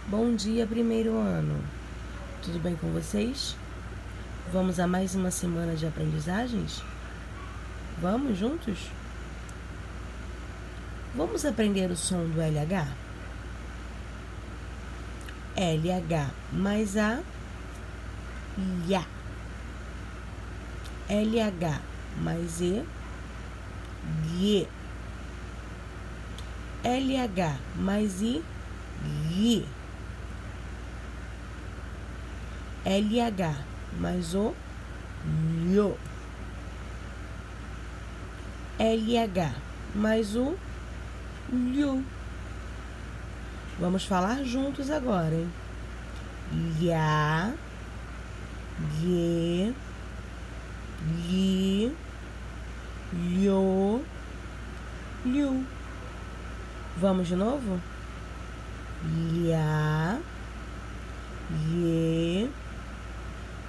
Bom dia, primeiro ano. Tudo bem com vocês? Vamos a mais uma semana de aprendizagens? Vamos juntos? Vamos aprender o som do LH? LH mais A, ya. LH mais E, ye. LH mais I, ye. LH mais O, lho. LH mais U, lhu. Vamos falar juntos agora, hein? Ya, ye, li, lho, lhu. Vamos de novo? Ya, ye,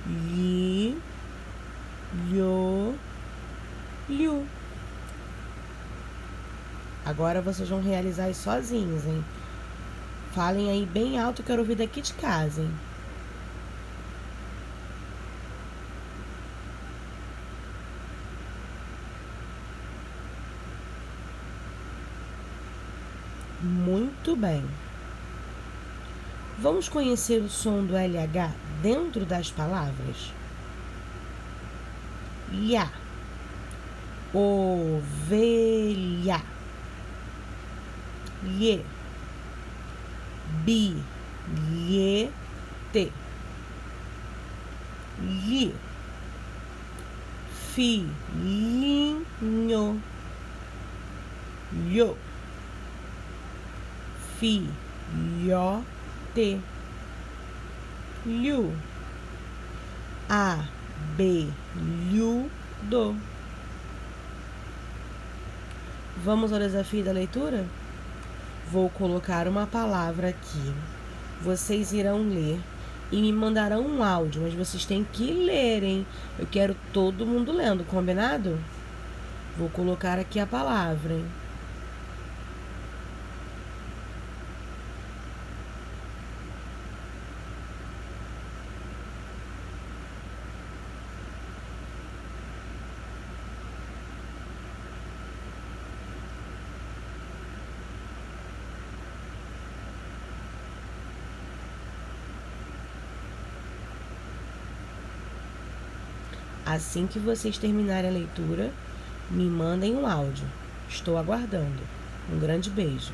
li, lho, lhu. Agora vocês vão realizar isso sozinhos, hein? Falem aí bem alto, quero ouvir daqui de casa, hein? Muito bem. Vamos conhecer o som do LH dentro das palavras? Ya, ovelha, ye, bilhete, li, filhinho, lho, filhote, lhu, abelhudo. Vamos ao desafio da leitura? Vou colocar uma palavra aqui. Vocês irão ler e me mandarão um áudio, mas vocês têm que ler, hein? Eu quero todo mundo lendo, combinado? Vou colocar aqui a palavra, hein? Assim que vocês terminarem a leitura, me mandem um áudio. Estou aguardando. Um grande beijo.